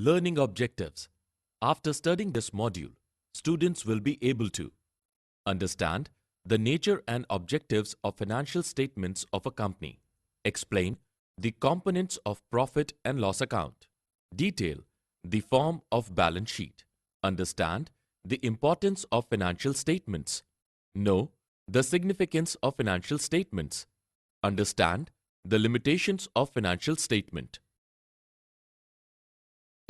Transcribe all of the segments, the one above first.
Learning objectives. After studying this module, students will be able to understand the nature and objectives of financial statements of a company, explain the components of profit and loss account, detail the form of balance sheet, understand the importance of financial statements, know the significance of financial statements, understand the limitations of financial statement.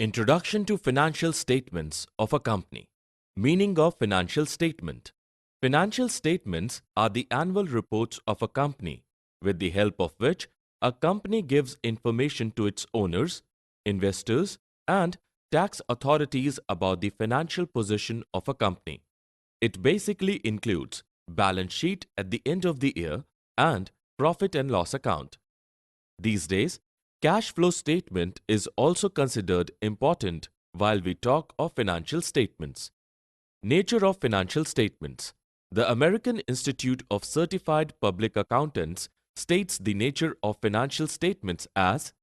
Introduction to financial statements of a company. Meaning of financial statement. Financial statements are the annual reports of a company, with the help of which a company gives information to its owners, investors, and tax authorities about the financial position of a company. It basically includes balance sheet at the end of the year and profit and loss account. These days, cash flow statement is also considered important while we talk of financial statements. Nature of financial statements. The American Institute of Certified Public Accountants states the nature of financial statements as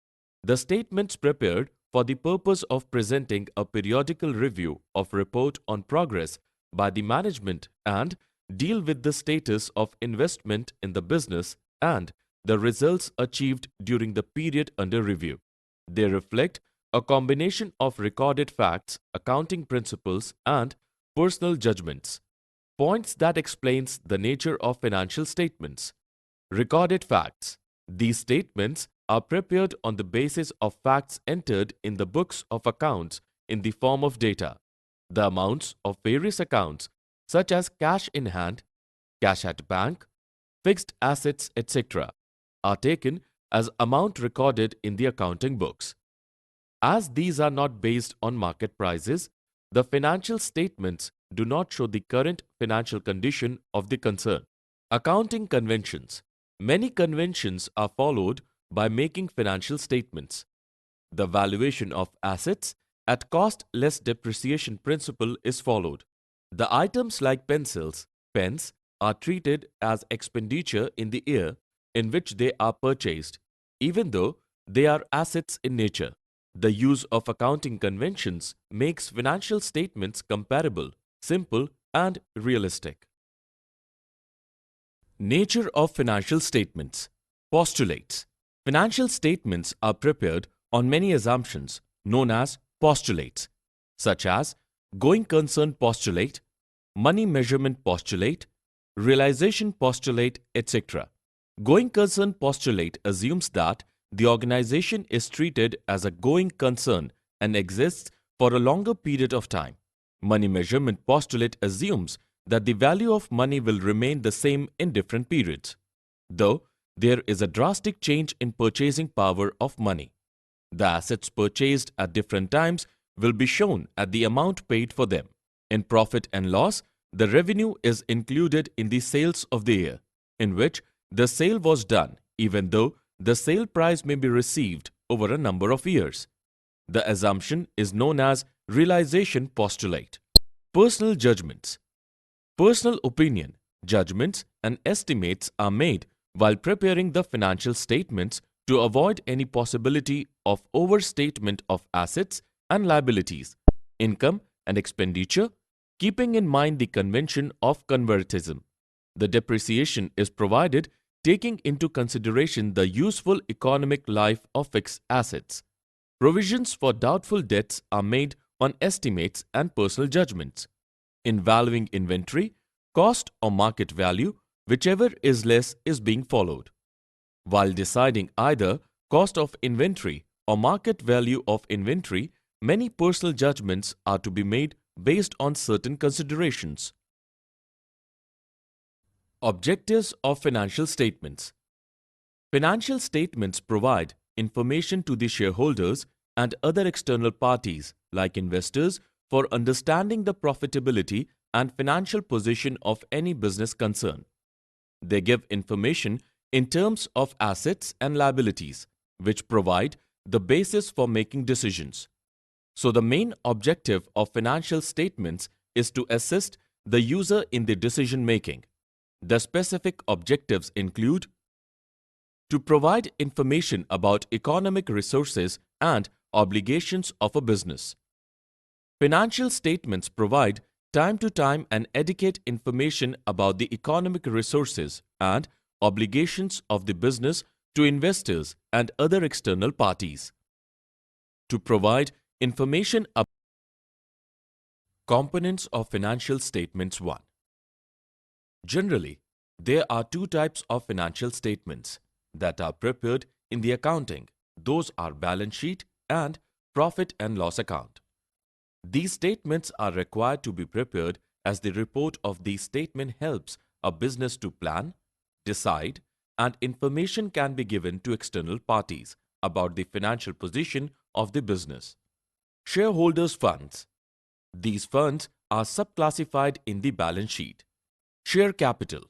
the statements prepared for the purpose of presenting a periodical review of report on progress by the management and deal with the status of investment in the business and the results achieved during the period under review. They reflect a combination of recorded facts, accounting principles, and personal judgments. Points that explains the nature of financial statements. Recorded facts. These statements are prepared on the basis of facts entered in the books of accounts in the form of data. The amounts of various accounts such as cash in hand, cash at bank, fixed assets, etc. are taken as amount recorded in the accounting books. As these are not based on market prices, the financial statements do not show the current financial condition of the concern. Accounting conventions. Many conventions are followed by making financial statements. The valuation of assets at cost less depreciation principle is followed. The items like pencils, pens are treated as expenditure in the year in which they are purchased, even though they are assets in nature. The use of accounting conventions makes financial statements comparable, simple, and realistic. Nature of financial statements. Postulates. Financial statements are prepared on many assumptions known as postulates, such as going concern postulate, money measurement postulate, realization postulate, etc. Going concern postulate assumes that the organization is treated as a going concern and exists for a longer period of time. Money measurement postulate assumes that the value of money will remain the same in different periods, though there is a drastic change in purchasing power of money. The assets purchased at different times will be shown at the amount paid for them. In profit and loss, the revenue is included in the sales of the year, in which the sale was done, even though the sale price may be received over a number of years. The assumption is known as realization postulate. Personal judgments. Personal opinion, judgments, and estimates are made while preparing the financial statements to avoid any possibility of overstatement of assets and liabilities, income and expenditure, keeping in mind the convention of conservatism. The depreciation is provided taking into consideration the useful economic life of fixed assets. Provisions for doubtful debts are made on estimates and personal judgments. In valuing inventory, cost or market value, whichever is less is being followed. While deciding either cost of inventory or market value of inventory, many personal judgments are to be made based on certain considerations. Objectives of financial statements. Financial statements provide information to the shareholders and other external parties like investors for understanding the profitability and financial position of any business concern. They give information in terms of assets and liabilities, which provide the basis for making decisions. So the main objective of financial statements is to assist the user in the decision making. The specific objectives include to provide information about economic resources and Obligations of a business. Financial statements provide time-to-time and adequate information about the economic resources and obligations of the business to investors and other external parties. To provide information about components of financial statements 1. Generally, there are two types of financial statements that are prepared in the accounting. Those are balance sheet and profit and loss account. These statements are required to be prepared as the report of these statements helps a business to plan, decide, and information can be given to external parties about the financial position of the business. Shareholders' funds. These funds are subclassified in the balance sheet. Share capital.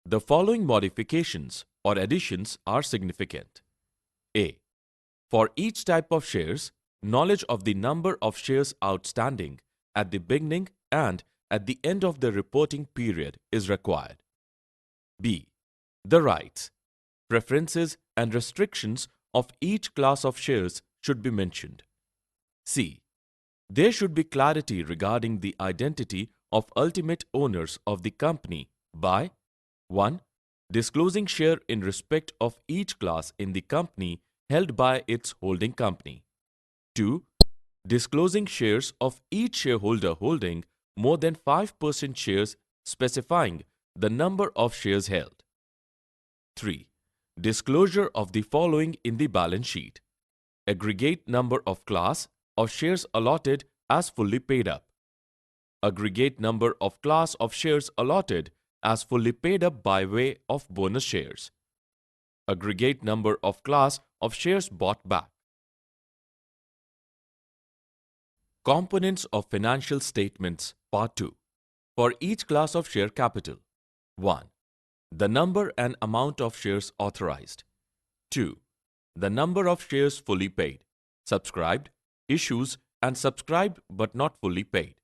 The following modifications or additions are significant. A. For each type of shares, knowledge of the number of shares outstanding at the beginning and at the end of the reporting period is required. B. The rights, preferences and restrictions of each class of shares should be mentioned. C. There should be clarity regarding the identity of ultimate owners of the company by 1. Disclosing share in respect of each class in the company held by its holding company. 2. Disclosing shares of each shareholder holding more than 5% shares specifying the number of shares held. 3. Disclosure of the following in the balance sheet. Aggregate number of class of shares allotted as fully paid up. Aggregate number of class of shares allotted as fully paid up by way of bonus shares. Aggregate number of class of shares bought back. Components of financial statements Part 2. For each class of share capital. 1. The number and amount of shares authorized. 2. The number of shares fully paid, subscribed, issues and subscribed but not fully paid.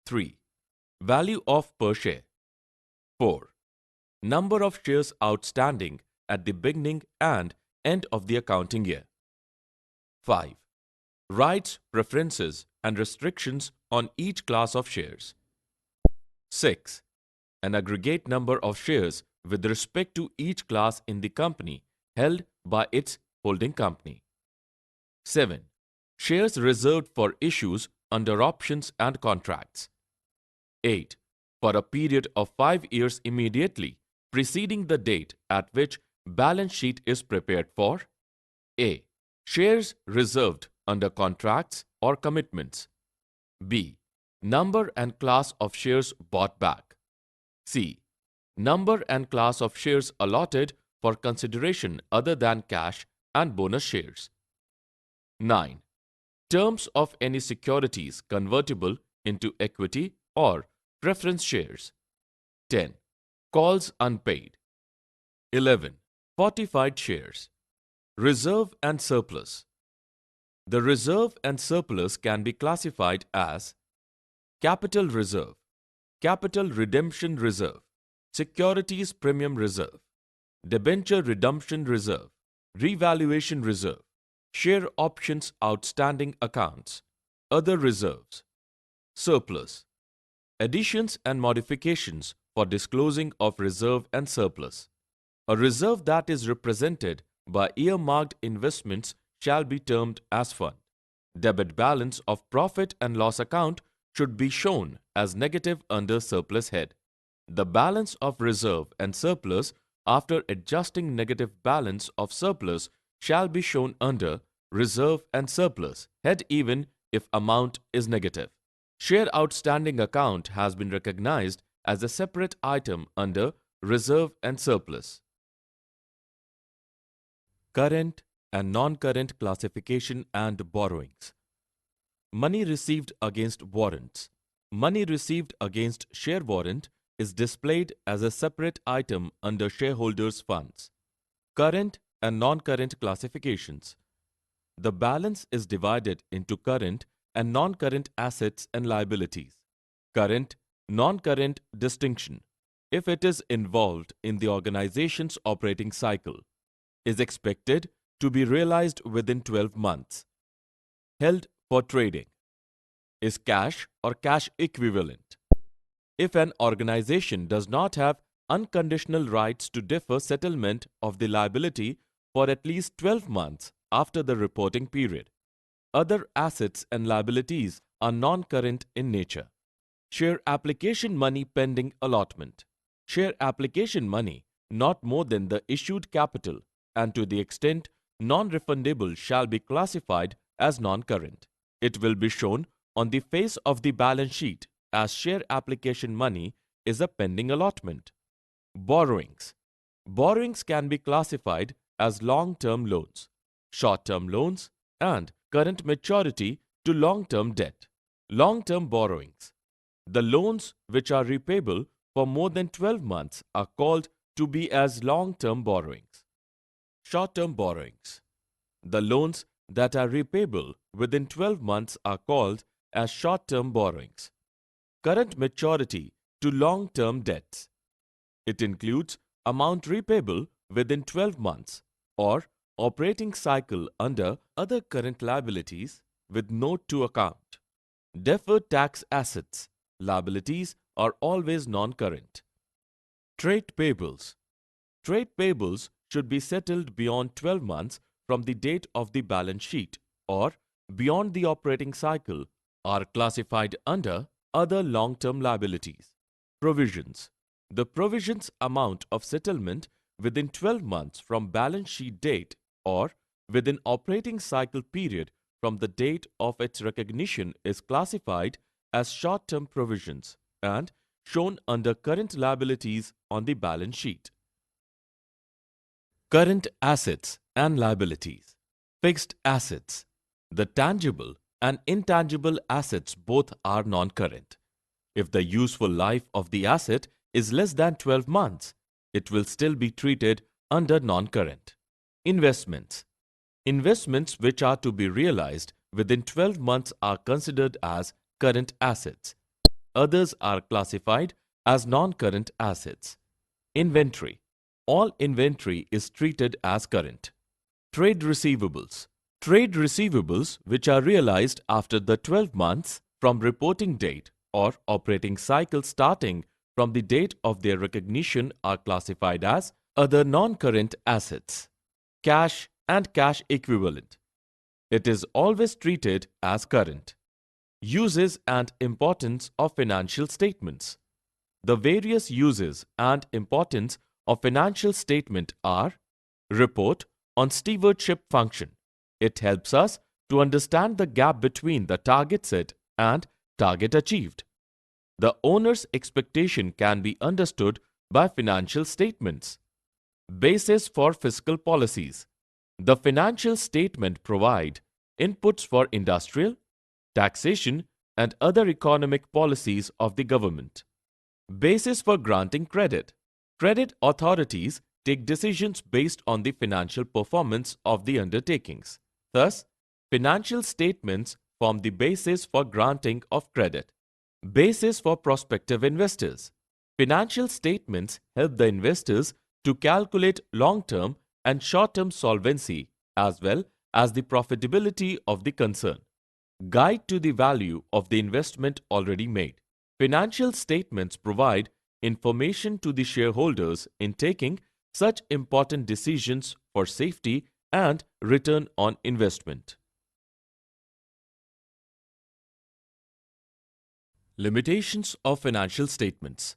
3. Value of per share. 4. Number of shares outstanding at the beginning and end of the accounting year. 5. Rights, preferences and restrictions on each class of shares. 6. An aggregate number of shares with respect to each class in the company held by its holding company. 7. Shares reserved for issues under options and contracts. 8. For a period of 5 years immediately preceding the date at which balance sheet is prepared for. A. Shares reserved under contracts or commitments. B. Number and class of shares bought back. C. Number and class of shares allotted for consideration other than cash and bonus shares. 9. Terms of any securities convertible into equity or preference shares. 10. Calls unpaid. 11. Fortified shares. Reserve and surplus. The reserve and surplus can be classified as capital reserve, capital redemption reserve, securities premium reserve, debenture redemption reserve, revaluation reserve, share options outstanding accounts, other reserves. Surplus. Additions and modifications for disclosing of reserve and surplus. A reserve that is represented by earmarked investments shall be termed as fund. Debit balance of profit and loss account should be shown as negative under surplus head. The balance of reserve and surplus after adjusting negative balance of surplus shall be shown under reserve and surplus head even if amount is negative. Share outstanding account has been recognized as a separate item under reserve and surplus. Current and non-current classification and borrowings. Money received against warrants. Money received against share warrant is displayed as a separate item under shareholders' funds. Current and non-current classifications. The balance is divided into current and non-current assets and liabilities. Current, non-current distinction, if it is involved in the organization's operating cycle, is expected to be realized within 12 months. held for trading, is cash or cash equivalent. If an organization does not have unconditional rights to defer settlement of the liability for at least 12 months after the reporting period, other assets and liabilities are non-current in nature. Share application money pending allotment. Share application money not more than the issued capital and to the extent non-refundable shall be classified as non-current. It will be shown on the face of the balance sheet as share application money is a pending allotment. Borrowings. Borrowings can be classified as long-term loans, short-term loans, and current maturity to long-term debt. Long-term borrowings. The loans which are repayable for more than 12 months are called to be as long-term borrowings. Short-term borrowings. The loans that are repayable within 12 months are called as short-term borrowings. Current maturity to long-term debts. It includes amount repayable within 12 months or operating cycle under other current liabilities with note to account. Deferred tax assets, liabilities are always non-current. Trade payables. Trade payables should be settled beyond 12 months from the date of the balance sheet or beyond the operating cycle are classified under other long-term liabilities. Provisions. The provisions amount of settlement within 12 months from balance sheet date or within operating cycle period from the date of its recognition is classified as short-term provisions and shown under current liabilities on the balance sheet. Current assets and liabilities. Fixed assets. The tangible and intangible assets both are non-current. If the useful life of the asset is less than 12 months, it will still be treated under non-current. Investments. Investments which are to be realized within 12 months are considered as current assets. Others are classified as non-current assets. Inventory. All inventory is treated as current. Trade receivables. Trade receivables which are realized after the 12 months from reporting date or operating cycle starting from the date of their recognition are classified as other non-current assets. Cash and cash equivalent. It is always treated as current. Uses and importance of financial statements. The various uses and importance of financial statement are: report on stewardship function. It helps us to understand the gap between the target set and target achieved. The owner's expectation can be understood by financial statements. Basis for fiscal policies. The financial statement provide inputs for industrial, taxation and other economic policies of the government. Basis for granting credit. Credit authorities take decisions based on the financial performance of the undertakings. Thus, financial statements form the basis for granting of credit. Basis for prospective investors. Financial statements help the investors to calculate long-term and short-term solvency as well as the profitability of the concern. Guide to the value of the investment already made. Financial statements provide information to the shareholders in taking such important decisions for safety and return on investment. Limitations of financial statements.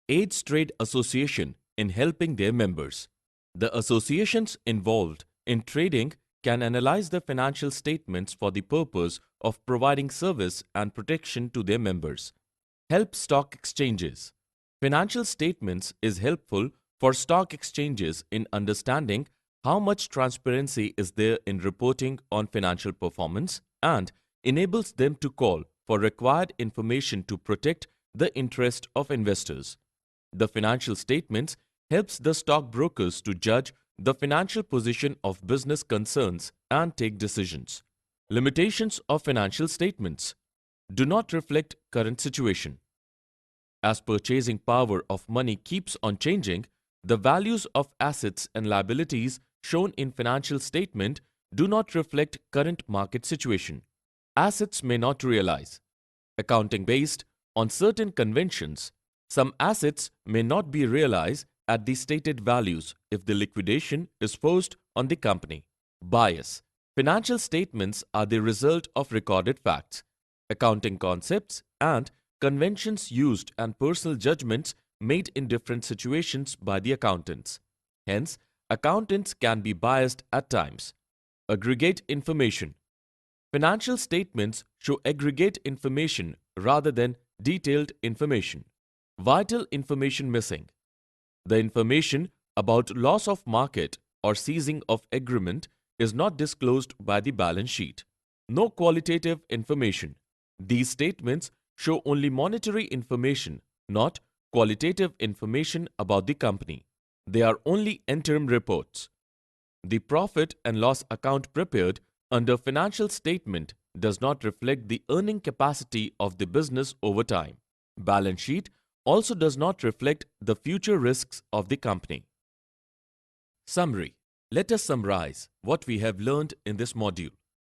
Aids trade association in helping their members. The associations involved in trading can analyze the financial statements for the purpose of providing service and protection to their members. Help stock exchanges. Financial statements is helpful for stock exchanges in understanding how much transparency is there in reporting on financial performance and enables them to call for required information to protect the interest of investors. The financial statements helps the stockbrokers to judge the financial position of business concerns and take decisions. Limitations of financial statements do not reflect current situation. As purchasing power of money keeps on changing, the values of assets and liabilities shown in financial statement do not reflect current market situation. assets may not realize. Accounting based on certain conventions, some assets may not be realized at the stated values if the liquidation is forced on the company. Bias. Financial statements are the result of recorded facts, accounting concepts, and conventions used and personal judgments made in different situations by the accountants. Hence, accountants can be biased at times. Aggregate information. Financial statements show aggregate information rather than detailed information. Vital information missing. The information about loss of market or ceasing of agreement is not disclosed by the balance sheet. No qualitative information. These statements show only monetary information, not qualitative information about the company. They are only interim reports. The profit and loss account prepared under financial statement does not reflect the earning capacity of the business over time. Balance sheet also does not reflect the future risks of the company. Summary. Let us summarize what we have learned in this module.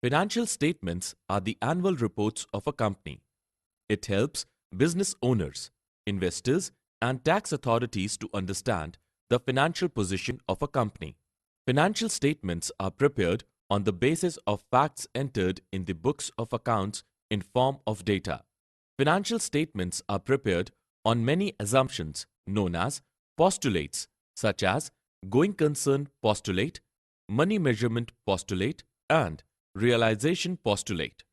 Financial statements are the annual reports of a company. It helps business owners, investors, and tax authorities to understand the financial position of a company. Financial statements are prepared on the basis of facts entered in the books of accounts in form of data. Financial statements are prepared on many assumptions known as postulates, such as going concern postulate, money measurement postulate, and realization postulate.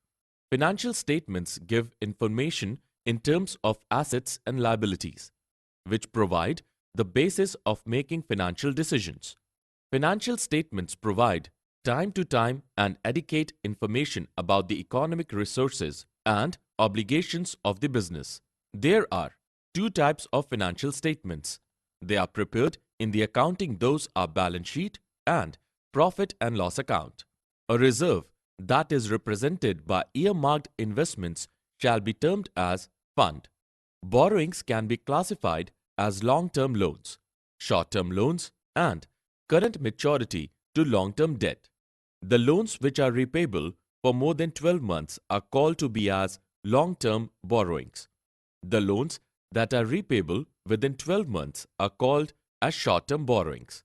Financial statements give information in terms of assets and liabilities, which provide the basis of making financial decisions. Financial statements provide time-to-time and adequate information about the economic resources and obligations of the business. There are two types of financial statements. They are prepared in the accounting, those are balance sheet and profit and loss account. A reserve that is represented by earmarked investments shall be termed as fund. Borrowings can be classified as long-term loans, short-term loans, and current maturity to long-term debt. The loans which are repayable for more than 12 months are called to be as long-term borrowings. The loans that are repayable within 12 months are called as short-term borrowings.